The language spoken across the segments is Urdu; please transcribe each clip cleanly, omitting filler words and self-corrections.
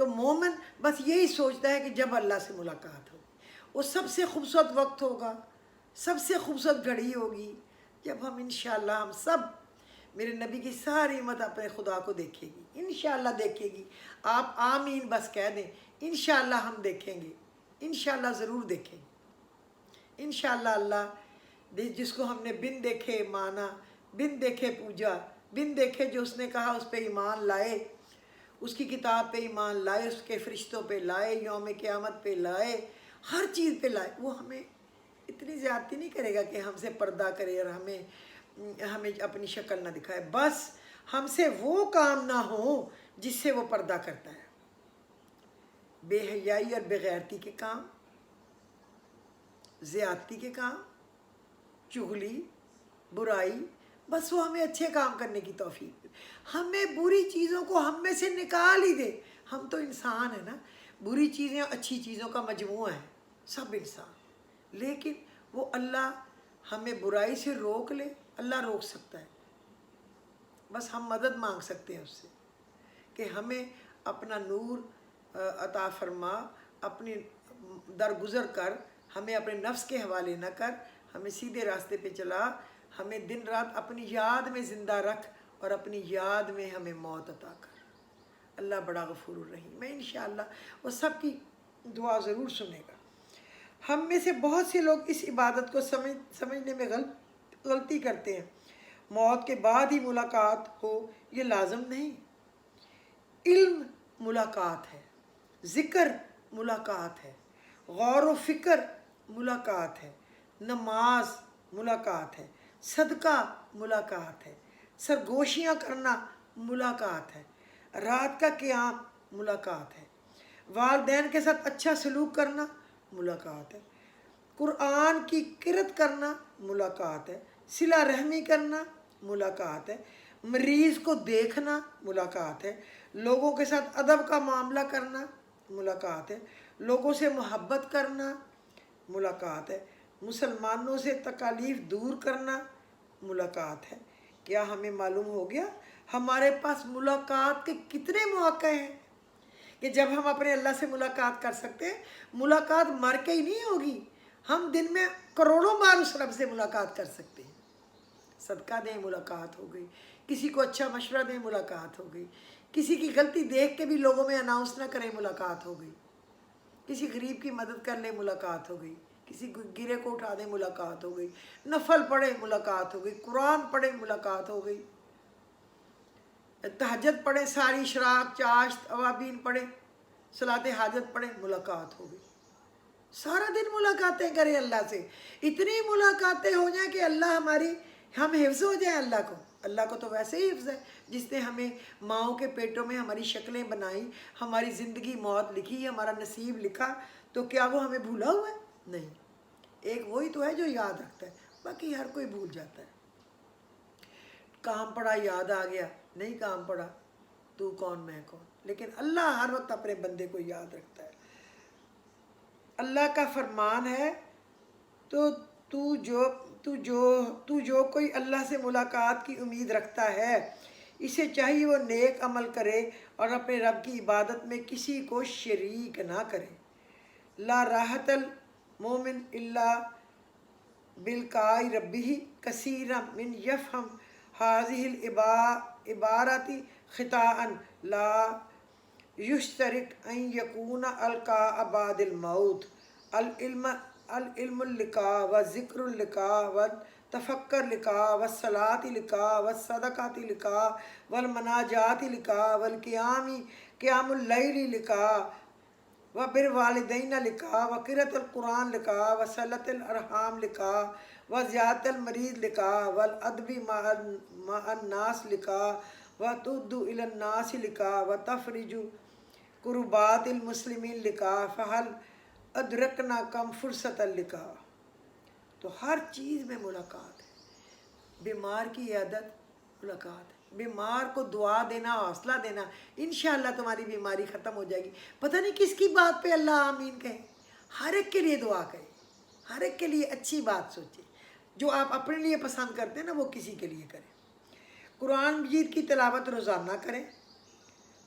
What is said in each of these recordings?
تو مومن بس یہی سوچتا ہے کہ جب اللہ سے ملاقات ہو، وہ سب سے خوبصورت وقت ہوگا، سب سے خوبصورت گھڑی ہوگی جب ہم انشاءاللہ ہم سب، میرے نبی کی ساری امت اپنے خدا کو دیکھے گی، انشاءاللہ دیکھے گی۔ آپ آمین بس کہہ دیں، انشاءاللہ ہم دیکھیں گے، انشاءاللہ ضرور دیکھیں گے انشاءاللہ۔ اللہ جس کو ہم نے بن دیکھے مانا، بن دیکھے پوجا، بن دیکھے جو اس نے کہا اس پہ ایمان لائے، اس کی کتاب پہ ایمان لائے، اس کے فرشتوں پہ لائے، یوم قیامت پہ لائے، ہر چیز پہ لائے، وہ ہمیں اتنی زیادتی نہیں کرے گا کہ ہم سے پردہ کرے اور ہمیں اپنی شکل نہ دکھائے۔ بس ہم سے وہ کام نہ ہو جس سے وہ پردہ کرتا ہے، بے حیائی اور بے غیرتی کے کام، زیادتی کے کام، چغلی، برائی، بس وہ ہمیں اچھے کام کرنے کی توفیق دے، ہمیں بری چیزوں کو ہم میں سے نکال ہی دے۔ ہم تو انسان ہیں نا، بری چیزیں اچھی چیزوں کا مجموعہ ہے، سب انسان، لیکن وہ اللہ ہمیں برائی سے روک لے، اللہ روک سکتا ہے، بس ہم مدد مانگ سکتے ہیں اس سے کہ ہمیں اپنا نور عطا فرما، اپنی درگزر کر، ہمیں اپنے نفس کے حوالے نہ کر، ہمیں سیدھے راستے پہ چلا، ہمیں دن رات اپنی یاد میں زندہ رکھ اور اپنی یاد میں ہمیں موت عطا کر۔ اللہ بڑا غفور الرحیم، میں انشاءاللہ وہ سب کی دعا ضرور سنے گا۔ ہم میں سے بہت سے لوگ اس عبادت کو سمجھنے میں غلطی کرتے ہیں، موت کے بعد ہی ملاقات ہو، یہ لازم نہیں۔ علم ملاقات ہے، ذکر ملاقات ہے، غور و فکر ملاقات ہے، نماز ملاقات ہے، صدقہ ملاقات ہے، سرگوشیاں کرنا ملاقات ہے، رات کا قیام ملاقات ہے، والدین کے ساتھ اچھا سلوک کرنا ملاقات ہے، قرآن کی قرأت کرنا ملاقات ہے، صلہ رحمی کرنا ملاقات ہے، مریض کو دیکھنا ملاقات ہے، لوگوں کے ساتھ ادب کا معاملہ کرنا ملاقات ہے، لوگوں سے محبت کرنا ملاقات ہے، مسلمانوں سے تکالیف دور کرنا ملاقات ہے۔ کیا ہمیں معلوم ہو گیا ہمارے پاس ملاقات کے کتنے مواقع ہیں کہ جب ہم اپنے اللہ سے ملاقات کر سکتے ہیں؟ ملاقات مر کے ہی نہیں ہوگی، ہم دن میں کروڑوں بار اس رب سے ملاقات کر سکتے ہیں۔ صدقہ دیں، ملاقات ہو گئی، کسی کو اچھا مشورہ دیں، ملاقات ہو گئی، کسی کی غلطی دیکھ کے بھی لوگوں میں اناؤنس نہ کریں، ملاقات ہو گئی، کسی غریب کی مدد کر لیں، ملاقات ہو گئی، کسی گرے کو اٹھا دیں، ملاقات ہو گئی، نفل پڑھیں، ملاقات ہو گئی، قرآن پڑھیں، ملاقات ہو گئی، تہجد پڑھیں، ساری اشراق، چاشت، اوابین پڑھیں، صلاۃ حاجت پڑھیں، ملاقات ہو گئی۔ سارا دن ملاقاتیں کریں اللہ سے، اتنی ملاقاتیں ہو جائیں کہ اللہ ہم حفظ ہو جائیں اللہ کو۔ اللہ کو تو ویسے ہی حفظ ہے، جس نے ہمیں ماؤں کے پیٹوں میں ہماری شکلیں بنائی، ہماری زندگی موت لکھی، ہمارا نصیب لکھا، تو کیا وہ ہمیں بھولا ہوا ہے؟ نہیں، ایک وہی تو ہے جو یاد رکھتا ہے، باقی ہر کوئی بھول جاتا ہے۔ کام پڑا یاد آ گیا، نہیں کام پڑا تو کون میں کون، لیکن اللہ ہر وقت اپنے بندے کو یاد رکھتا ہے۔ اللہ کا فرمان ہے تو جو کوئی اللہ سے ملاقات کی امید رکھتا ہے، اسے چاہیے وہ نیک عمل کرے اور اپنے رب کی عبادت میں کسی کو شریک نہ کرے۔ لا راحت المومن الا بلقاء ربہ کثیرا من یفہم هذه العبارات خطأ لا یشترک ان یکون القاء بعد الموت۔ العلم اللقاء والذکر اللقاء والتفکر لقاء والصلاة لقاء والصدقات لقاء والمناجات لقاء قیام اللیل لقاء وبر والدین لقاء وقرأۃ القرآن لقاء وصلۃ الارحام لقاء وزیارت المریض لقاء والادب مع الناس لقاء وتؤد الی الناس لقاء وتفرج کربات المسلمین لقاء فہل ادرکنا کم فرصت اللقاء۔ تو ہر چیز میں ملاقات ہے، بیمار کی عیادت ملاقات ہے، بیمار کو دعا دینا، حوصلہ دینا، انشاءاللہ تمہاری بیماری ختم ہو جائے گی۔ پتہ نہیں کس کی بات پہ اللہ آمین کہے، ہر ایک کے لیے دعا کرے، ہر ایک کے لیے اچھی بات سوچے، جو آپ اپنے لیے پسند کرتے ہیں نا وہ کسی کے لیے کریں۔ قرآن مجید کی تلاوت روزانہ کریں،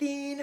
3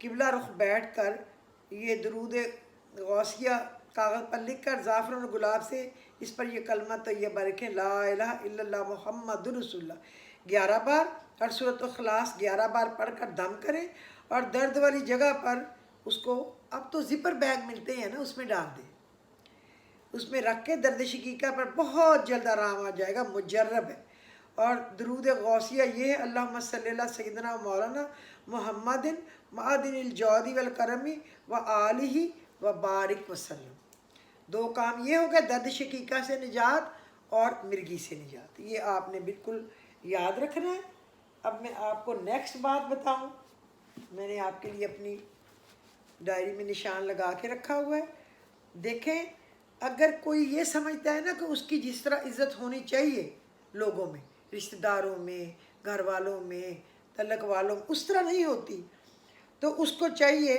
قبلہ رخ بیٹھ کر یہ درود غوثیہ کاغذ پر لکھ کر زعفران اور گلاب سے اس پر یہ کلمہ طیبہ رکھیں، لا الہ الا اللہ محمد رسول اللہ 11 بار، اور سورۃ الاخلاص 11 بار پڑھ کر دم کریں، اور درد والی جگہ پر اس کو، اب تو زپر بیگ ملتے ہیں نا، اس میں ڈال دیں، اس میں رکھ کے درد شقیقہ پر بہت جلد آرام آ جائے گا، مجرب ہے۔ اور درود غوثیہ یہ ہے، اللہم صلی اللہ سیدنا و مولانا محمد معدن الجود والکرم و آلہ و بارک وسلم۔ 2 کام یہ ہو گئے، درد شقیقہ سے نجات اور مرگی سے نجات، یہ آپ نے بالکل یاد رکھنا ہے۔ اب میں آپ کو نیکسٹ بات بتاؤں، میں نے آپ کے لیے اپنی ڈائری میں نشان لگا کے رکھا ہوا ہے۔ دیکھیں، اگر کوئی یہ سمجھتا ہے نا کہ اس کی جس طرح عزت ہونی چاہیے لوگوں میں، رشتہ داروں میں، گھر والوں میں، تعلق والوں میں، اس طرح نہیں ہوتی، تو اس کو چاہیے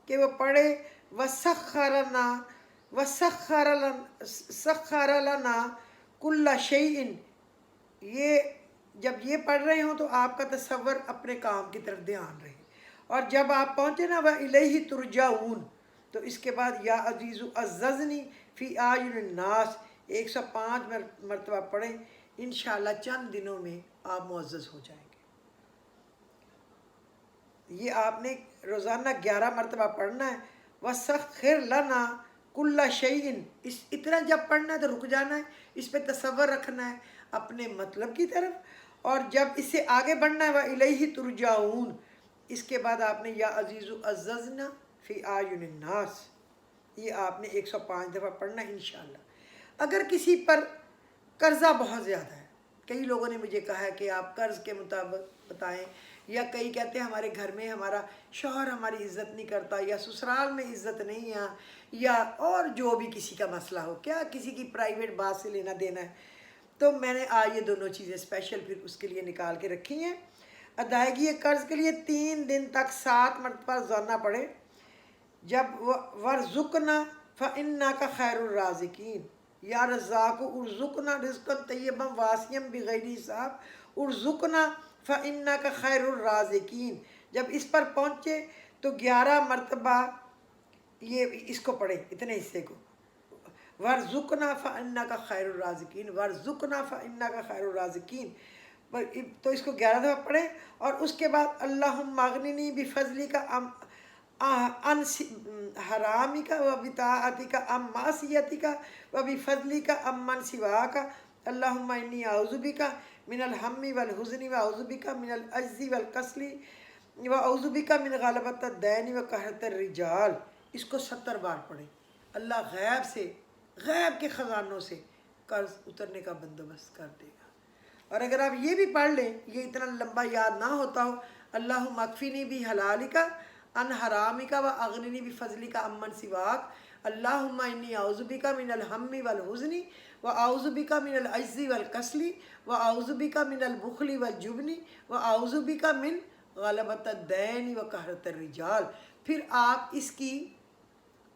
کہ وہ پڑھے وَسَخَّرَ لَنَا كُلَّ شَيْءٍ۔ یہ جب یہ پڑھ رہے ہوں تو آپ کا تصور اپنے کام کی طرف دھیان رہے، اور جب آپ پہنچے نا وَإِلَيْهِ تُرْجَعُونَ تو اس کے بعد یا عزیز عززنی فی اعین الناس 105 مرتبہ پڑھیں، انشاءاللہ چند دنوں میں آپ معزز ہو جائیں گے۔ یہ آپ نے روزانہ 11 مرتبہ پڑھنا ہے، وَسَخِّرْ لَنَا كُلَّ شَيْءٍ۔ اس اتنا جب پڑھنا ہے تو رک جانا ہے، اس پہ تصور رکھنا ہے اپنے مطلب کی طرف، اور جب اس سے آگے بڑھنا ہے وَإِلَيْهِ تُرْجَعُونَ، اس کے بعد آپ نے یا عزیز عززنا فی اعین الناس، یہ آپ نے 105 دفعہ پڑھنا ہے انشاءاللہ۔ اگر کسی پر قرضہ بہت زیادہ ہے، کئی لوگوں نے مجھے کہا ہے کہ آپ قرض کے مطابق بتائیں، یا کئی کہتے ہیں ہمارے گھر میں ہمارا شوہر ہماری عزت نہیں کرتا، یا سسرال میں عزت نہیں ہے، یا اور جو بھی کسی کا مسئلہ ہو، کیا کسی کی پرائیویٹ بات سے لینا دینا ہے، تو میں نے آج یہ دونوں چیزیں اسپیشل پھر اس کے لیے نکال کے رکھی ہیں۔ ادائیگی قرض کے لیے 3 دن تک 7 مرتبہ روزانہ پڑھے، جب وَرْزُقْنَا فَإِنَّكَ خَيْرُ الرَّازِقِينَ، یا رزاق ارزقنا رزقا طیبا واسعا بغیر حساب، ارزقنا فإنک خیر الرازقین۔ جب اس پر پہنچے تو 11 مرتبہ یہ اس کو پڑھیں، اتنے حصے کو، وارزقنا فإنک خیر الرازقین، وارزقنا فإنک خیر الرازقین، تو اس کو 11 دفعہ پڑھیں، اور اس کے بعد اللہم اغننی بفضلک عن حرامک و بطاعتک عن معصیتک و بفضلک عن من سواک، اللہم انی اعوذ بک من الہم والحزن و اعوذ بک من العجز والکسل و اعوذ بک من غلبۃ الدین و قہرۃ الرجال۔ اس کو 70 بار پڑھیں، اللہ غیب سے، غیب کے خزانوں سے قرض اترنے کا بندوبست کر دے گا۔ اور اگر آپ یہ بھی پڑھ لیں، یہ اتنا لمبا یاد نہ ہوتا ہو، اللہم اکفنی بحلالک عن حرامک و اغننی بفضلک عن من سواک، اللہم انی اعوذ بک من الہم والحزن و اعوذ بک من العجز والکسل و اعوذ بک من البخل والجبن و اعوذ بک من غلبۃ الدین و قہرۃ الرجال۔ پھر آپ اس کی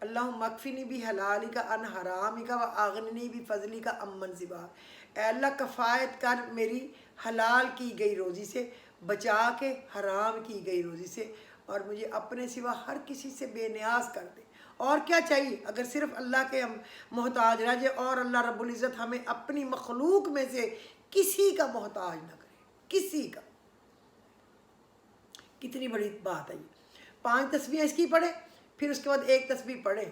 اللہم اکفنی بحلالک عن حرامک و اغننی بفضلک عن من سواک، اے اللہ کفایت کر میری حلال کی گئی روزی سے، بچا کے حرام کی گئی روزی سے، اور مجھے اپنے سوا ہر کسی سے بے نیاز کر دے۔ اور کیا چاہیے اگر صرف اللہ کے ہم محتاج رہ جائے، اور اللہ رب العزت ہمیں اپنی مخلوق میں سے کسی کا محتاج نہ کرے، کسی کا۔ کتنی بڑی بات ہے یہ۔ 5 تسبیح اس کی پڑھے، پھر اس کے بعد 1 تسبیح پڑھے،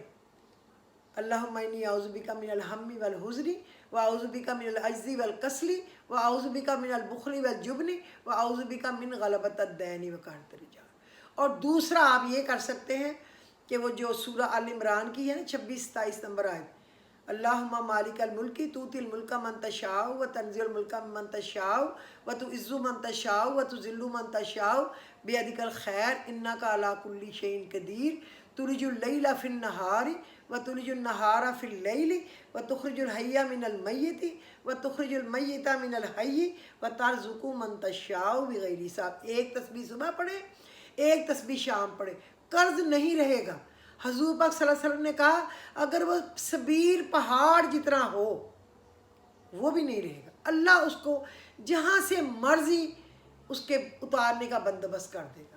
اللہم انی اعوذ بک من الہم والحزن و اعوذ بک من العجز والکسل و اعوذ بک من البخل والجبن و اعوذ بک من غلبۃ الدین و قہرۃ الرجال۔ اور دوسرا آپ یہ کر سکتے ہیں کہ وہ جو سورہ آل عمران کی ہے نا 26-27 نمبر آیت، اللہم مالک الملک تؤتی الملک من تشاء و تنزع الملک ممن تشاء و تعز من تشاء و تذل من تشاء بیدک الخیر انک علی کل شیء قدیر تولج اللیل فی النہار و تولج النہار فی اللیل و تخرج الحی من المیت و تخرج المیت من الحی و ترزق من تشاء بغیر حساب۔ 1 تسبیح صبح پڑھے، 1 تسبیح شام پڑھے، قرض نہیں رہے گا۔ حضور پاک صلی اللہ علیہ وسلم نے کہا اگر وہ سبیر پہاڑ جتنا ہو وہ بھی نہیں رہے گا، اللہ اس کو جہاں سے مرضی اس کے اتارنے کا بندوبست کر دے گا۔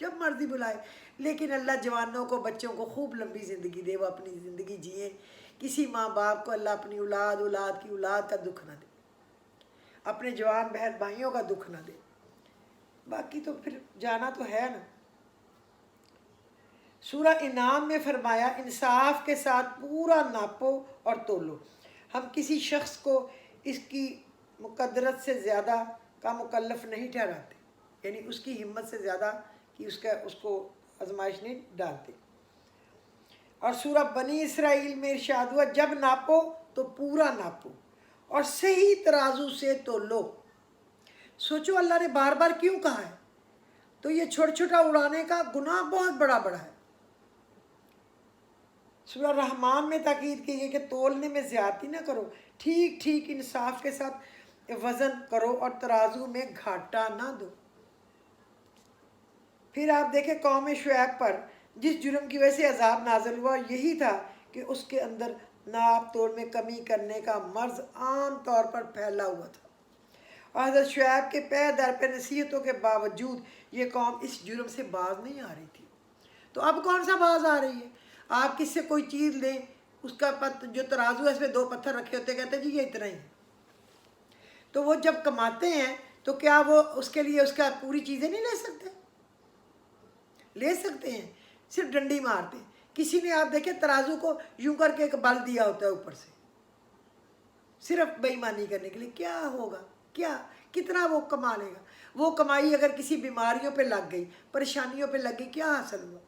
جب مرضی بلائے. لیکن اللہ جوانوں کو بچوں کو خوب لمبی زندگی دے، وہ اپنی زندگی جئیں. کسی ماں باپ کو اللہ اپنی اولاد کی اولاد کا دکھ نہ دے، اپنے جوان بہن بھائیوں کا دکھ نہ دے. باقی تو پھر جانا تو ہے نا. سورہ انعام میں فرمایا انصاف کے ساتھ پورا ناپو اور تولو. ہم کسی شخص کو اس کی مقدرت سے زیادہ کا مکلف نہیں ٹھہراتے، یعنی اس کی ہمت سے زیادہ کہ اس کو آزمائش نہیں ڈالتے. اور سورہ بنی اسرائیل میں ارشاد ہوا جب ناپو تو پورا ناپو اور صحیح ترازو سے تولو. سوچو اللہ نے بار بار کیوں کہا ہے؟ تو یہ چھوٹا چھوٹا اڑانے کا گناہ بہت بڑا ہے. سورہ رحمان میں تاکید کی گئی کہ تولنے میں زیادتی نہ کرو، ٹھیک ٹھیک انصاف کے ساتھ وزن کرو اور ترازو میں گھاٹا نہ دو. پھر آپ دیکھیں قوم شعیب پر جس جرم کی وجہ سے عذاب نازل ہوا یہی تھا کہ اس کے اندر ناپ تول میں کمی کرنے کا مرض عام طور پر پھیلا ہوا تھا. اور حضرت شعیب کے پے در پہ نصیحتوں کے باوجود یہ قوم اس جرم سے باز نہیں آ رہی تھی. تو اب کون سا باز آ رہی ہے؟ آپ کس سے کوئی چیز لیں، اس کا جو ترازو ہے اس میں 2 پتھر رکھے ہوتے کہتے ہیں جی یہ اتنا ہی ہے. تو وہ جب کماتے ہیں تو کیا وہ اس کے لیے اس کا پوری چیزیں نہیں لے سکتے؟ لے سکتے ہیں، صرف ڈنڈی مارتے ہیں. کسی نے آپ دیکھیں ترازو کو یوں کر کے ایک بل دیا ہوتا ہے اوپر سے، صرف بے ایمانی کرنے کے لیے. کیا ہوگا؟ کیا کتنا وہ کما لے گا؟ وہ کمائی اگر کسی بیماریوں پہ لگ گئی، پریشانیوں پہ لگ گئی، کیا حاصل ہوا؟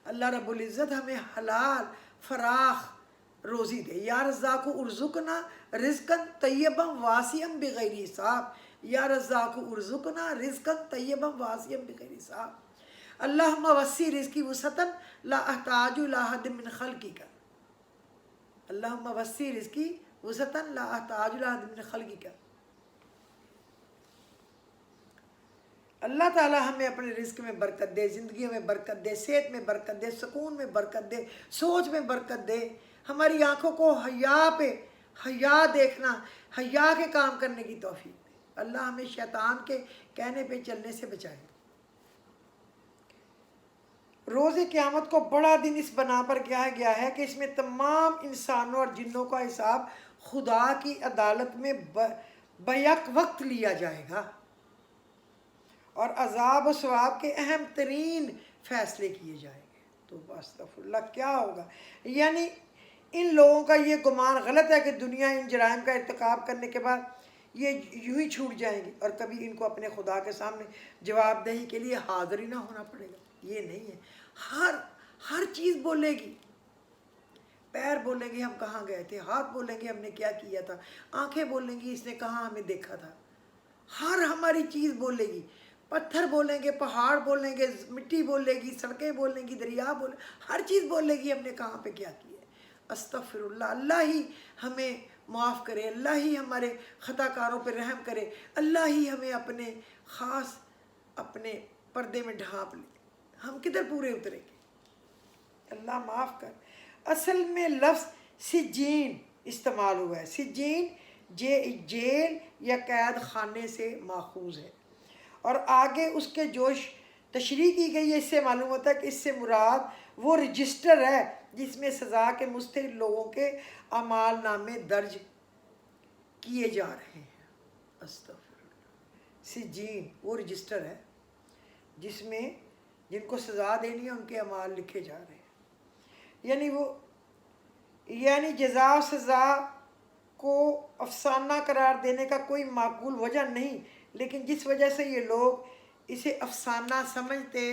اللہ رب العزت ہمیں حلال فراخ روزی دے. یا رزاق ارزقنا رزقا طیبا واسعا بغیر حساب. یا رزاق ارزقنا رزقا طیبا واسعا بغیر حساب. اللہم وسع رزقی وسعتا لا احتاج الی احد من خلقک. اللہم وسع رزقی وسعتا لا احتاج الی احد من خلقک. اللہ تعالیٰ ہمیں اپنے رزق میں برکت دے، زندگیوں میں برکت دے، صحت میں برکت دے، سکون میں برکت دے، سوچ میں برکت دے. ہماری آنکھوں کو حیا دیکھنا، حیا کے کام کرنے کی توفیق دے. اللہ ہمیں شیطان کے کہنے پہ چلنے سے بچائے. روز قیامت کو بڑا دن اس بنا پر کیا گیا ہے کہ اس میں تمام انسانوں اور جنوں کا حساب خدا کی عدالت میں بیک وقت لیا جائے گا اور عذاب و ثواب کے اہم ترین فیصلے کیے جائیں گے. تو استغفر اللہ کیا ہوگا؟ یعنی ان لوگوں کا یہ گمان غلط ہے کہ دنیا ان جرائم کا ارتکاب کرنے کے بعد یہ یوں ہی چھوٹ جائیں گے اور کبھی ان کو اپنے خدا کے سامنے جواب دہی کے لیے حاضر ہی نہ ہونا پڑے گا. یہ نہیں ہے. ہر چیز بولے گی. پیر بولیں گے ہم کہاں گئے تھے، ہاتھ بولیں گے ہم نے کیا کیا تھا، آنکھیں بولیں گی اس نے کہاں ہمیں دیکھا تھا. ہر ہماری چیز بولے گی. پتھر بولیں گے، پہاڑ بولیں گے، مٹی بولے گی، سڑکیں بولیں گی، دریا بولیں، ہر چیز بولے گی ہم نے کہاں پہ کیا کیا ہے. استغفر اللہ. اللہ ہی ہمیں معاف کرے، اللہ ہی ہمارے خطا کاروں پہ رحم کرے، اللہ ہی ہمیں اپنے خاص اپنے پردے میں ڈھانپ لے. ہم کدھر پورے اتریں گے؟ اللہ معاف کر. اصل میں لفظ سجین استعمال ہوا ہے. سجین جیل یا قید خانے سے ماخوذ ہے اور آگے اس کے جوش تشریح کی گئی ہے. اس سے معلوم ہوتا ہے کہ اس سے مراد وہ رجسٹر ہے جس میں سزا کے مستحق لوگوں کے اعمال نامے درج کیے جا رہے ہیں. استغفر اللہ. سجین وہ رجسٹر ہے جس میں جن کو سزا دینی ہے ان کے اعمال لکھے جا رہے ہیں. یعنی جزا و سزا کو افسانہ قرار دینے کا کوئی معقول وجہ نہیں، لیکن جس وجہ سے یہ لوگ اسے افسانہ سمجھتے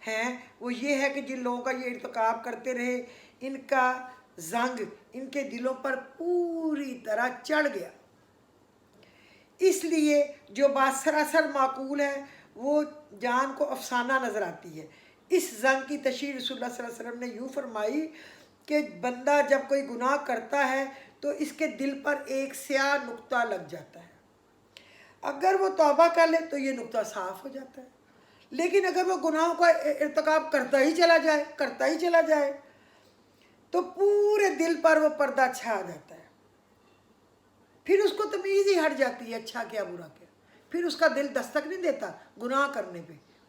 ہیں وہ یہ ہے کہ جن لوگوں کا یہ ارتکاب کرتے رہے ان کا زنگ ان کے دلوں پر پوری طرح چڑھ گیا. اس لیے جو بات سراسر معقول ہے وہ جان کو افسانہ نظر آتی ہے. اس زنگ کی تشریح رسول اللہ صلی اللہ علیہ وسلم نے یوں فرمائی کہ بندہ جب کوئی گناہ کرتا ہے تو اس کے دل پر ایک سیاہ نقطہ لگ جاتا ہے. اگر وہ توبہ کر لے تو یہ نقطہ صاف ہو جاتا ہے، لیکن اگر وہ گناہوں کا ارتکاب کرتا ہی چلا جائے تو پورے دل پر وہ پردہ چھا جاتا ہے. پھر اس کو تمیز ہی ہٹ جاتی ہے اچھا کیا برا کیا. پھر اس کا دل دستک نہیں دیتا گناہ کرنے پہ،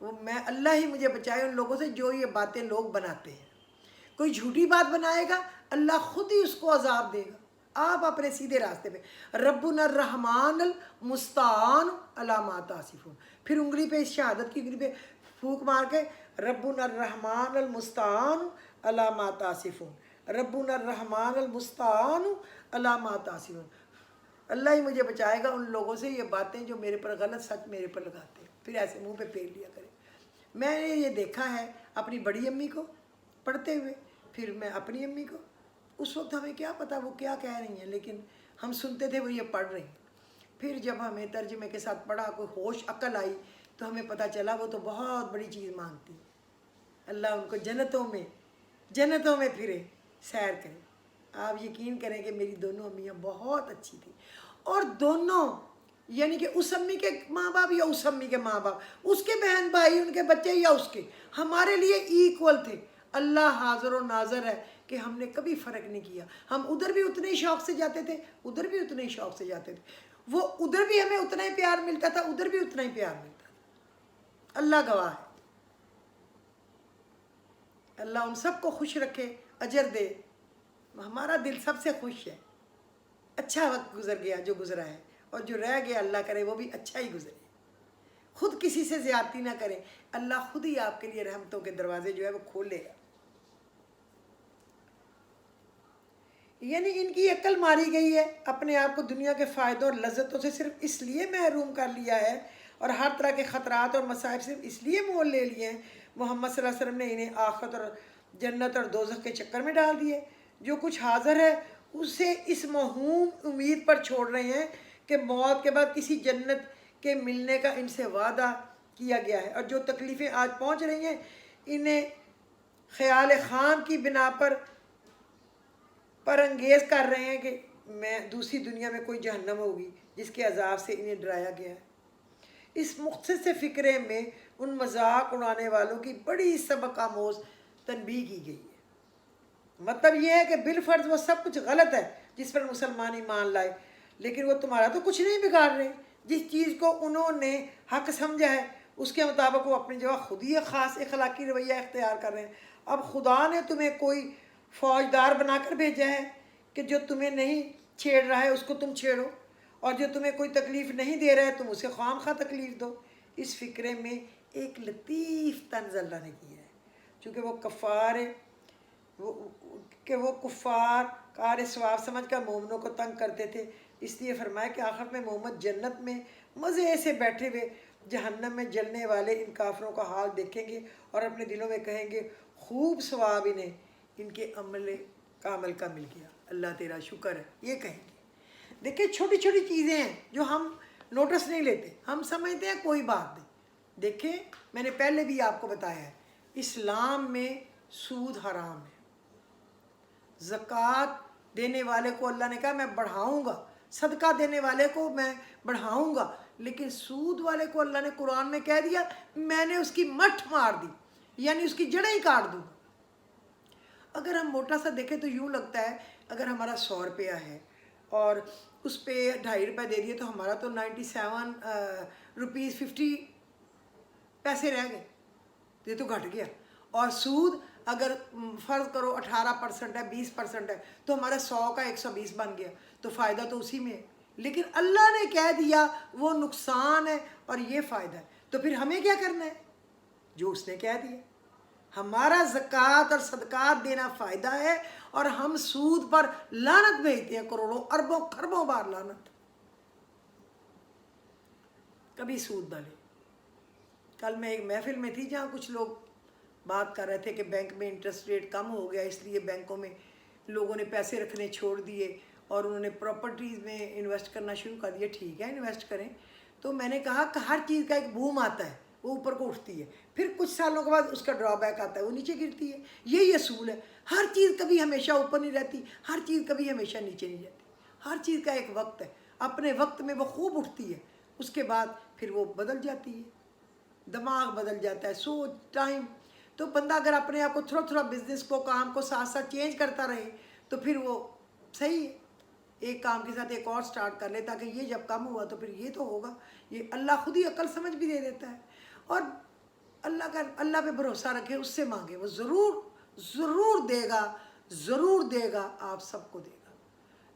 وہ میں اللہ ہی مجھے بچائے ان لوگوں سے جو یہ باتیں لوگ بناتے ہیں. کوئی جھوٹی بات بنائے گا اللہ خود ہی اس کو عذاب دے گا. آپ اپنے سیدھے راستے پہ ربنا الرحمن المستعان علی ما تصفون. پھر انگلی پہ شہادت کی انگلی پہ پھونک مار کے ربنا الرحمن المستعان علی ما تصفون. ربنا الرحمن المستعان علی ما تصفون. اللہ ہی مجھے بچائے گا ان لوگوں سے یہ باتیں جو میرے پر غلط سچ میرے پر لگاتے ہیں پھر ایسے منہ پہ پھیر لیا کریں. میں نے یہ دیکھا ہے اپنی بڑی امی کو پڑھتے ہوئے، پھر میں اپنی امی کو. اس وقت ہمیں کیا پتہ وہ کیا کہہ رہی ہیں، لیکن ہم سنتے تھے وہ یہ پڑھ رہی ہیں. پھر جب ہمیں ترجمے کے ساتھ پڑھا، کوئی ہوش عقل آئی تو ہمیں پتہ چلا وہ تو بہت بڑی چیز مانگتی ہے. اللہ ان کو جنتوں میں پھرے سیر کرے. آپ یقین کریں کہ میری دونوں امیاں بہت اچھی تھیں، اور دونوں یعنی کہ اس امی کے ماں باپ یا اس امی کے ماں باپ، اس کے بہن بھائی ان کے بچے یا اس کے، ہمارے لیے ایکول تھے. اللہ حاضر و ناظر ہے کہ ہم نے کبھی فرق نہیں کیا. ہم ادھر بھی اتنے ہی شوق سے جاتے تھے، ادھر بھی اتنے ہی شوق سے جاتے تھے. وہ ادھر بھی ہمیں اتنا ہی پیار ملتا تھا، ادھر بھی اتنا ہی پیار ملتا تھا. اللہ گواہ ہے. اللہ ان سب کو خوش رکھے، اجر دے. ہمارا دل سب سے خوش ہے. اچھا وقت گزر گیا جو گزرا ہے، اور جو رہ گیا اللہ کرے وہ بھی اچھا ہی گزرے. خود کسی سے زیادتی نہ کریں، اللہ خود ہی آپ کے لیے رحمتوں کے دروازے جو ہے وہ کھولے گا. یعنی ان کی عقل ماری گئی ہے، اپنے آپ کو دنیا کے فائدوں اور لذتوں سے صرف اس لیے محروم کر لیا ہے، اور ہر طرح کے خطرات اور مصائب صرف اس لیے مول لے لیے ہیں. محمد صلی اللہ علیہ وسلم نے انہیں آخرت اور جنت اور دوزخ کے چکر میں ڈال دیے. جو کچھ حاضر ہے اسے اس موہوم امید پر چھوڑ رہے ہیں کہ موت کے بعد کسی جنت کے ملنے کا ان سے وعدہ کیا گیا ہے. اور جو تکلیفیں آج پہنچ رہی ہیں انہیں خیال خام کی بنا پر انگیز کر رہے ہیں کہ میں دوسری دنیا میں کوئی جہنم ہوگی جس کے عذاب سے انہیں ڈرایا گیا ہے. اس مختصر سے فکرے میں ان مذاق اڑانے والوں کی بڑی سبق آموز تنبیہ کی گئی ہے. مطلب یہ ہے کہ بالفرض وہ سب کچھ غلط ہے جس پر مسلمان ایمان لائے، لیکن وہ تمہارا تو کچھ نہیں بگاڑ رہے. جس چیز کو انہوں نے حق سمجھا ہے اس کے مطابق وہ اپنی جگہ خود ہی خاص اخلاقی رویہ اختیار کر رہے ہیں. اب خدا نے تمہیں کوئی فوجدار بنا کر بھیجا ہے کہ جو تمہیں نہیں چھیڑ رہا ہے اس کو تم چھیڑو، اور جو تمہیں کوئی تکلیف نہیں دے رہا ہے تم اسے خواہ مخواہ تکلیف دو. اس فکرے میں ایک لطیف طنز اللہ نے کیا ہے. چونکہ وہ کفار کار ثواب سمجھ کر مومنوں کو تنگ کرتے تھے، اس لیے فرمایا کہ آخر میں محمد جنت میں مزے سے بیٹھے ہوئے جہنم میں جلنے والے ان کافروں کا حال دیکھیں گے اور اپنے دلوں میں کہیں گے خوب ثواب انہیں ان کے عمل کامل کا مل گیا، اللہ تیرا شکر ہے. یہ کہیں گے. دیکھیں چھوٹی چھوٹی چیزیں ہیں جو ہم نوٹس نہیں لیتے، ہم سمجھتے ہیں کوئی بات نہیں. دیکھیں میں نے پہلے بھی آپ کو بتایا ہے اسلام میں سود حرام ہے. زکوٰۃ دینے والے کو اللہ نے کہا میں بڑھاؤں گا، صدقہ دینے والے کو میں بڑھاؤں گا، لیکن سود والے کو اللہ نے قرآن میں کہہ دیا میں نے اس کی مٹھ مار دی، یعنی اس کی جڑیں ہی کاٹ دوں. اگر ہم موٹا سا دیکھیں تو یوں لگتا ہے اگر ہمارا 100 روپیہ ہے اور اس پہ 2.5 روپے دے دیے تو ہمارا تو 97 روپیز 50 پیسے رہ گئے، یہ تو گھٹ گیا. اور سود اگر فرض کرو 18% ہے 20% ہے تو ہمارا 100 کا 120 بن گیا، تو فائدہ تو اسی میں ہے. لیکن اللہ نے کہہ دیا وہ نقصان ہے اور یہ فائدہ ہے، تو پھر ہمیں کیا کرنا ہے؟ جو اس نے کہہ دیا. ہمارا زکوٰۃ اور صدقات دینا فائدہ ہے، اور ہم سود پر لعنت بھیجتے ہیں، کروڑوں اربوں خربوں بار لعنت. کبھی سود نہ لیں. کل میں ایک محفل میں تھی جہاں کچھ لوگ بات کر رہے تھے کہ بینک میں انٹرسٹ ریٹ کم ہو گیا اس لیے بینکوں میں لوگوں نے پیسے رکھنے چھوڑ دیے اور انہوں نے پراپرٹیز میں انویسٹ کرنا شروع کر دیا. ٹھیک ہے انویسٹ کریں. تو میں نے کہا کہ ہر چیز کا ایک بوم آتا ہے، وہ اوپر کو اٹھتی ہے، پھر کچھ سالوں کے بعد اس کا ڈرا بیک آتا ہے، وہ نیچے گرتی ہے. یہی اصول ہے. ہر چیز کبھی ہمیشہ اوپر نہیں رہتی، ہر چیز کبھی ہمیشہ نیچے نہیں رہتی. ہر چیز کا ایک وقت ہے، اپنے وقت میں وہ خوب اٹھتی ہے، اس کے بعد پھر وہ بدل جاتی ہے. دماغ بدل جاتا ہے، سوچ ٹائم. تو بندہ اگر اپنے آپ کو تھوڑا تھوڑا بزنس کو کام کو ساتھ ساتھ چینج کرتا رہے تو پھر وہ صحیح ہے. ایک کام کے ساتھ ایک اور سٹارٹ کر لے تاکہ یہ جب کم ہوا تو پھر یہ تو ہوگا. یہ اللہ خود ہی عقل سمجھ بھی دے دیتا ہے. اور اللہ پہ بھروسہ رکھے، اس سے مانگے، وہ ضرور دے گا، آپ سب کو دے گا۔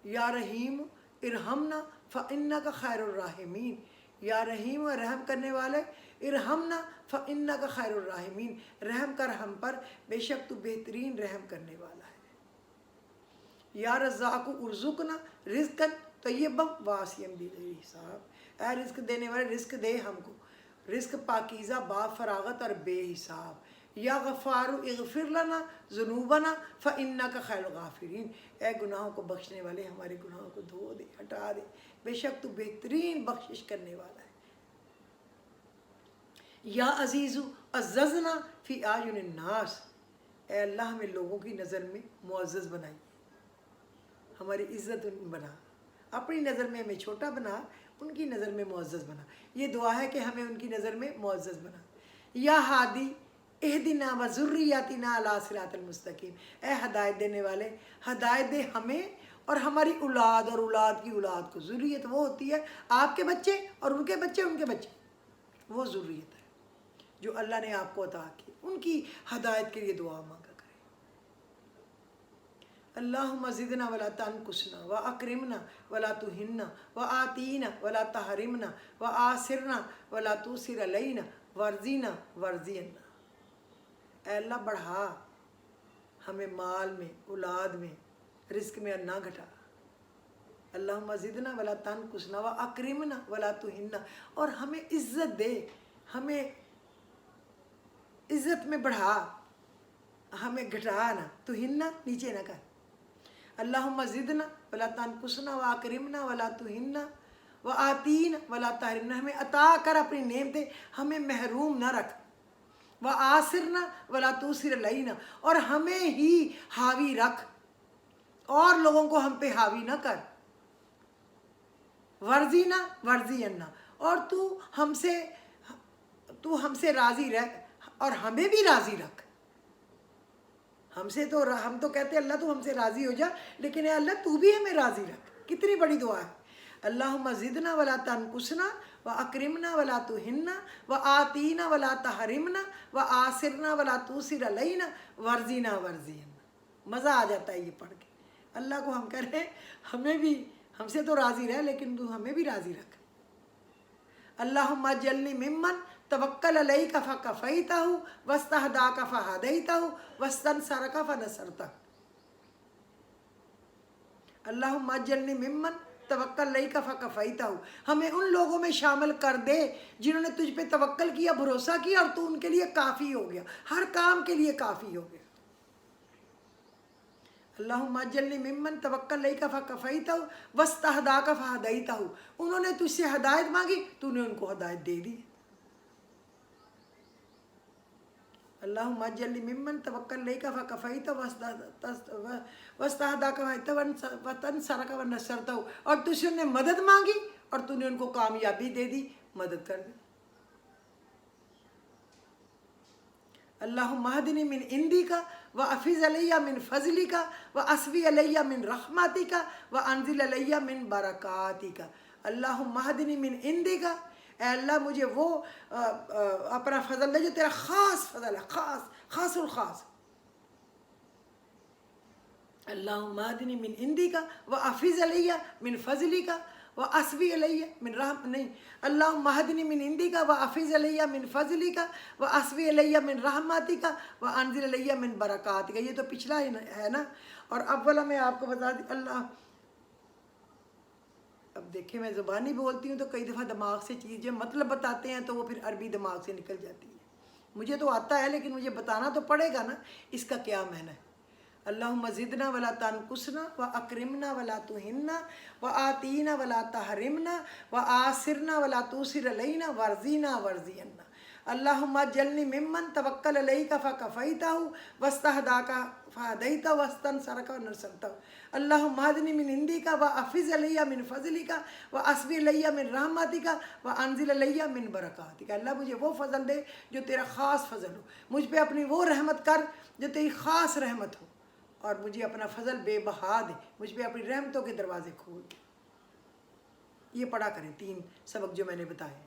یا رحیم ارحمنا فإنک خیر الراحمین، یا رحیم و رحم کرنے والے، ارحمنا فإنک خیر الراحمین، رحم کر ہم پر، بے شک تو بہترین رحم کرنے والا ہے۔ یا رزاق ارزقنا رزقا طیبا واسعا بغیر حساب، اے رزق دینے والے رزق دے ہم کو، رزق پاکیزہ با فراغت اور بے حساب۔ یا غفار اغفر لنا ذنوبنا فإنک خیر الغافرین، اے گناہوں کو بخشنے والے ہمارے گناہوں کو دھو دے، ہٹا دے، بے شک تو بہترین بخشش کرنے والا ہے۔ یا عزیز عززنا فی اعین الناس، اے اللہ ہمیں لوگوں کی نظر میں معزز بنائی، ہماری عزت بنا، اپنی نظر میں ہمیں چھوٹا بنا، ان کی نظر میں معزز بنا۔ یہ دعا ہے کہ ہمیں ان کی نظر میں معزز بنا۔ یا ہادی اہدنا و ذریاتنا علی صراط المستقیم، اے ہدایت دینے والے ہدایت دے ہمیں اور ہماری اولاد اور اولاد کی اولاد کو۔ ذریت وہ ہوتی ہے آپ کے بچے اور ان کے بچے ان کے بچے، وہ ذریت ہے جو اللہ نے آپ کو عطا کی، ان کی ہدایت کے لیے دعا مانگا کریں۔ اللہم زدنا ولا تنقصنا واکرمنا ولا تہنا وآتینا ولا تحرمنا وآثرنا ولا تؤثر علینا وارزقنا وارزقنا، اے اللہ بڑھا ہمیں مال میں، اولاد میں، رزق میں نہ گھٹا۔ اللہم زدنا ولا تنقصنا واکرمنا ولا تہنا، اور ہمیں عزت دے، ہمیں عزت میں بڑھا، ہمیں گھٹا نہ، تہنا نیچے نہ کر۔ اللہم زدنا ولا تنقصنا واکرمنا ولا تہنا وآتینا ولا تحرمنا، ہمیں عطا کر اپنی نعمتیں، ہمیں محروم نہ رکھ۔ وآثرنا ولا تؤثر علینا، اور ہمیں ہی حاوی رکھ، اور لوگوں کو ہم پہ حاوی نہ کر۔ ورزینا ورزینا، اور تو ہم سے راضی رہ اور ہمیں بھی راضی رکھ۔ ہم تو کہتے ہیں اللہ تو ہم سے راضی ہو جا، لیکن اے اللہ تو بھی ہمیں راضی رکھ۔ کتنی بڑی دعا ہے۔ اللہم زدنا ولا تنقصنا واکرمنا ولا تہنا وآتینا ولا تحرمنا وآثرنا ولا تؤثر علینا وارزقنا وارزقنا۔ مزہ آ جاتا ہے یہ پڑھ کے۔ اللہ کو ہم کہہ رہے ہیں ہمیں بھی، ہم سے تو راضی رہ لیکن تو ہمیں بھی راضی رکھ۔ اللہم اجعلنی ممن توکل علیک فکفیتہ واستہداک فہدیتہ واستنصرک فنصرتہ۔ اللہم اجعلنی ممن توکل علیک فکفیتہ، ہمیں ان لوگوں میں شامل کر دے جنہوں نے تجھ پہ توکل کیا، بھروسہ کیا، اور تو ان کے لیے کافی ہو گیا، ہر کام کے لیے کافی ہو گیا۔ اللہم اجعلنی ممن توکل علیک فکفیتہ واستہداک فہدیتہ، انہوں نے تجھ سے ہدایت مانگی، تو نے ان کو ہدایت دے دی۔ اللہم اجعلنی ممن توکل علیک فکفیتہ واستہداک وانصرک ونصرتہ، اور تجھ سے انہیں مدد مانگی اور تو نے ان کو کامیابی دے دی، مدد کر دی۔ اللہم اہدنی من عندک وافض علی من فضلک واسبغ علی من رحمتک وانزل علی من برکاتک۔ اللہم اہدنی من عندک، اے اللہ مجھے وہ اپنا فضل دے جو تیرا خاص فضل ہے، خاص الخاص۔ اللہم اہدنی من عندک وافض علی من فضلک واسبغ علی من اللہم اہدنی من عندک وافض علی من فضلک واسبغ علی من رحمتک وانزل علی من برکاتک۔ یہ تو پچھلا ہے نا، اور اب والا میں آپ کو بتا دی۔ اللہ، اب دیکھیں میں زبانی بولتی ہوں تو کئی دفعہ دماغ سے چیزیں مطلب بتاتے ہیں تو وہ پھر عربی دماغ سے نکل جاتی ہے۔ مجھے تو آتا ہے لیکن مجھے بتانا تو پڑے گا نا اس کا کیا معنی ہے۔ اللہم زدنا ولا تنقصنا واکرمنا ولا تہنا وآتینا ولا تحرمنا وآثرنا ولا تؤثر علینا وارزقنا وارزقنا۔ اللہم اجعلنی ممن توکل علیک فکفیتہ واستہداک فہدیتہ واستنصرک ونصرتہ۔ اللہم اہدنی من عندک وافض علی من فضلک واسبغ علی من رحمتک وانزل علی من برکاتک۔ اللہ مجھے وہ فضل دے جو تیرا خاص فضل ہو، مجھ پہ اپنی وہ رحمت کر جو تیری خاص رحمت ہو، اور مجھے اپنا فضل بے بہا دے، مجھ پہ اپنی رحمتوں کے دروازے کھول دے۔ یہ پڑھا کریں 3 سبق جو میں نے بتائے ہیں۔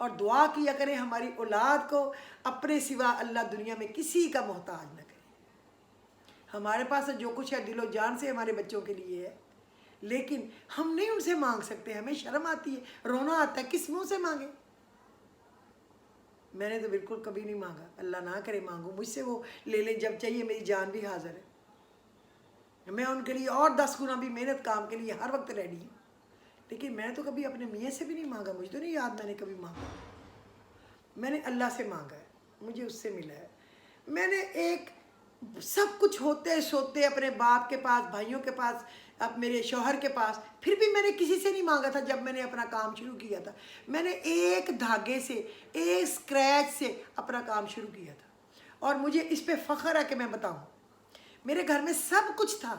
اور دعا کیا کریں ہماری اولاد کو اپنے سوا اللہ دنیا میں کسی کا محتاج نہ کرے۔ ہمارے پاس جو کچھ ہے دل و جان سے ہمارے بچوں کے لیے ہے، لیکن ہم نہیں ان سے مانگ سکتے، ہمیں شرم آتی ہے، رونا آتا ہے، کس منہ سے مانگے؟ میں نے تو بالکل کبھی نہیں مانگا، اللہ نہ کرے مانگوں، مجھ سے وہ لے لیں جب چاہیے، میری جان بھی حاضر ہے، میں ان کے لیے اور 10 گنا بھی محنت کام کے لیے ہر وقت ریڈی ہوں، لیکن میں نے تو کبھی اپنے میاں سے بھی نہیں مانگا، مجھے تو نہیں یاد میں نے کبھی مانگا، میں نے اللہ سے مانگا ہے، مجھے اس سے ملا ہے۔ میں نے ایک سب کچھ ہوتے سوتے اپنے باپ کے پاس، بھائیوں کے پاس، اب میرے شوہر کے پاس، پھر بھی میں نے کسی سے نہیں مانگا تھا۔ جب میں نے اپنا کام شروع کیا تھا میں نے ایک دھاگے سے، ایک اسکریچ سے اپنا کام شروع کیا تھا، اور مجھے اس پہ فخر ہے کہ میں بتاؤں میرے گھر میں سب کچھ تھا۔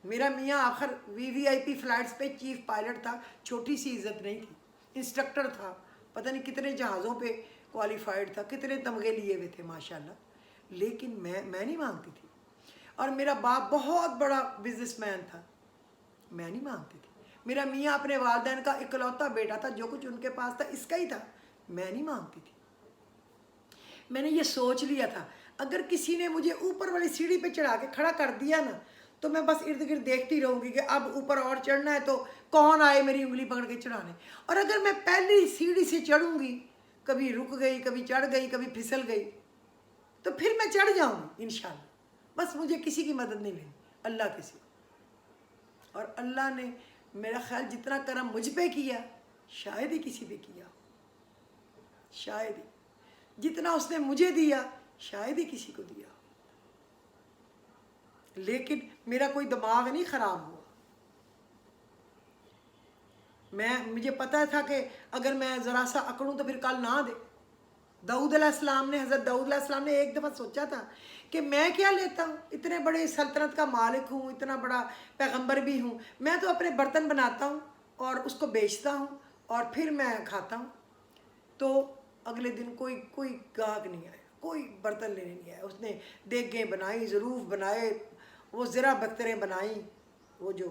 میرا میاں آخر VVIP فلائٹس پہ چیف پائلٹ تھا، چھوٹی سی عزت نہیں تھی، انسٹرکٹر تھا، پتہ نہیں کتنے جہازوں پہ کوالیفائڈ تھا، کتنے تمغے لیے ہوئے تھے ماشاءاللہ، لیکن میں نہیں مانگتی تھی۔ اور میرا باپ بہت بڑا بزنس مین تھا، میں نہیں مانگتی تھی۔ میرا میاں اپنے والدین کا اکلوتا بیٹا تھا، جو کچھ ان کے پاس تھا اس کا ہی تھا، میں نہیں مانگتی تھی۔ میں نے یہ سوچ لیا تھا اگر کسی نے مجھے اوپر والی سیڑھی پہ چڑھا کے کھڑا کر دیا نا تو میں بس ارد گرد دیکھتی رہوں گی کہ اب اوپر اور چڑھنا ہے تو کون آئے میری انگلی پکڑ کے چڑھانے، اور اگر میں پہلی سیڑھی سے چڑھوں گی، کبھی رک گئی، کبھی چڑھ گئی، کبھی پھسل گئی، تو پھر میں چڑھ جاؤں گی انشاءاللہ۔ بس مجھے کسی کی مدد نہیں لینی، اللہ کے سوا۔ اور اللہ نے میرا خیال جتنا کرم مجھ پہ کیا شاید ہی کسی پہ کیا، شاید ہی جتنا اس نے مجھے دیا شاید ہی کسی کو دیا، لیکن میرا کوئی دماغ نہیں خراب ہوا۔ مجھے پتہ تھا کہ اگر میں ذرا سا اکڑوں تو پھر کل نہ دے۔ داؤد علیہ السلام نے، حضرت داؤد علیہ السلام نے ایک دفعہ سوچا تھا کہ میں کیا لیتا ہوں، اتنے بڑے سلطنت کا مالک ہوں، اتنا بڑا پیغمبر بھی ہوں، میں تو اپنے برتن بناتا ہوں اور اس کو بیچتا ہوں اور پھر میں کھاتا ہوں۔ تو اگلے دن کوئی گاہک نہیں آیا، کوئی برتن لینے نہیں آیا۔ اس نے دیگیں بنائی، ظروف بنائے، وہ زرہ بختریں بنائیں، وہ جو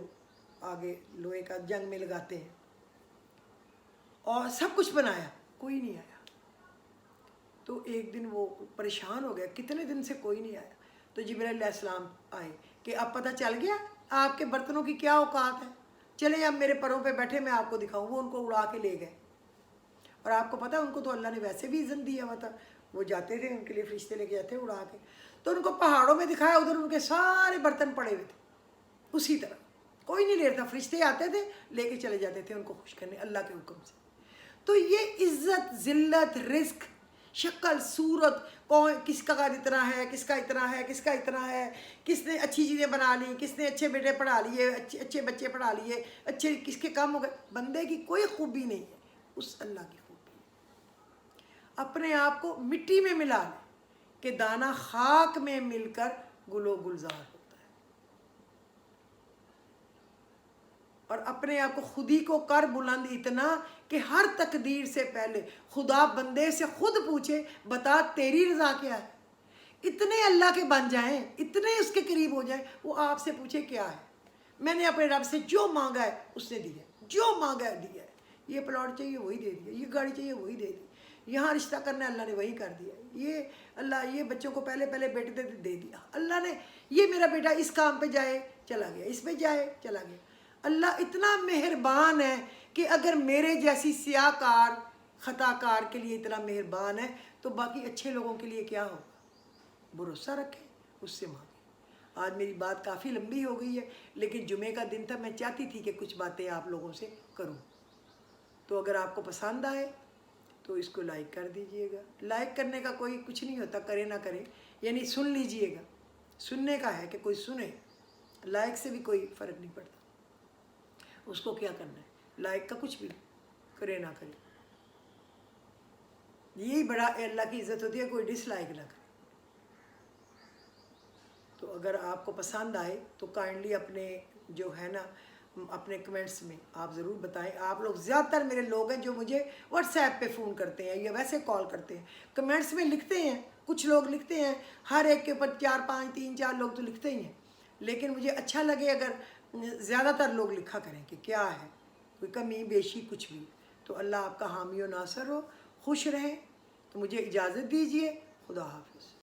آگے لوہے کا جنگ میں لگاتے ہیں، اور سب کچھ بنایا، کوئی نہیں آیا۔ تو ایک دن وہ پریشان ہو گیا، کتنے دن سے کوئی نہیں آیا۔ تو جبرائیل علیہ السلام آئے کہ اب پتہ چل گیا آپ کے برتنوں کی کیا اوقات ہے، چلے اب میرے پروں پہ بیٹھے، میں آپ کو دکھاؤں۔ وہ ان کو اڑا کے لے گئے، اور آپ کو پتہ ہے ان کو تو اللہ نے ویسے بھی اذن دیا ہوا تھا، وہ جاتے تھے، ان کے لیے فرشتے لے کے جاتے اڑا کے۔ تو ان کو پہاڑوں میں دکھایا، ادھر ان کے سارے برتن پڑے ہوئے تھے اسی طرح، کوئی نہیں لے رہا تھا، فرشتے آتے تھے لے کے چلے جاتے تھے ان کو خوش کرنے اللہ کے حکم سے۔ تو یہ عزت، ذلت، رزق، شکل، صورت، کون کس کا اتنا ہے، کس کا اتنا ہے، کس کا اتنا ہے، کس نے اچھی چیزیں بنا لی، کس نے اچھے بیٹے پڑھا لیے، اچھے بچے پڑھا لیے، اچھے کس کے کام ہو گئے، بندے کی کوئی خوبی نہیں ہے، اس اللہ کی خوبی ہے۔ اپنے آپ کو مٹی میں ملا لے کہ دانہ خاک میں مل کر گل و گلزار ہوتا ہے، اور اپنے آپ کو خود ہی کو کر بلند اتنا کہ ہر تقدیر سے پہلے خدا بندے سے خود پوچھے بتا تیری رضا کیا ہے۔ اتنے اللہ کے بن جائیں، اتنے اس کے قریب ہو جائیں، وہ آپ سے پوچھے کیا ہے۔ میں نے اپنے رب سے جو مانگا ہے اس نے دیا ہے، جو مانگا ہے دیا ہے۔ یہ پلاٹ چاہیے وہی دے دیا، یہ گاڑی چاہیے وہی دے دی، یہاں رشتہ کرنا ہے اللہ نے وہی کر دیا، یہ اللہ یہ بچوں کو پہلے بیٹے دے دیا اللہ نے، یہ میرا بیٹا اس کام پہ جائے چلا گیا، اس پہ جائے چلا گیا۔ اللہ اتنا مہربان ہے کہ اگر میرے جیسی سیاہ کار خطا کار کے لیے اتنا مہربان ہے تو باقی اچھے لوگوں کے لیے کیا ہوگا۔ بھروسہ رکھیں، اس سے مانگیں۔ آج میری بات کافی لمبی ہو گئی ہے، لیکن جمعے کا دن تھا، میں چاہتی تھی کہ کچھ باتیں آپ لوگوں سے کروں۔ تو اگر آپ کو پسند آئے تو اس کو لائک کر دیجئے گا۔ لائک کرنے کا کوئی کچھ نہیں ہوتا، کرے نہ کرے، یعنی سن لیجئے گا، سننے کا ہے کہ کوئی سنے، لائک سے بھی کوئی فرق نہیں پڑتا، اس کو کیا کرنا ہے، لائک کا کچھ بھی کرے نہ کرے، یہی بڑا اللہ کی عزت ہوتی ہے، کوئی ڈس لائک نہ کرے۔ تو اگر آپ کو پسند آئے تو کائنڈلی اپنے جو ہے نا اپنے کمنٹس میں آپ ضرور بتائیں۔ آپ لوگ زیادہ تر میرے لوگ ہیں جو مجھے واٹس ایپ پہ فون کرتے ہیں یا ویسے کال کرتے ہیں، کمنٹس میں لکھتے ہیں، کچھ لوگ لکھتے ہیں، ہر ایک کے اوپر 4 5 3 4 لوگ تو لکھتے ہی ہیں، لیکن مجھے اچھا لگے اگر زیادہ تر لوگ لکھا کریں کہ کیا ہے، کوئی کمی بیشی کچھ بھی، تو اللہ آپ کا حامی و ناصر ہو. خوش رہیں. تو مجھے اجازت دیجیے. خدا حافظ.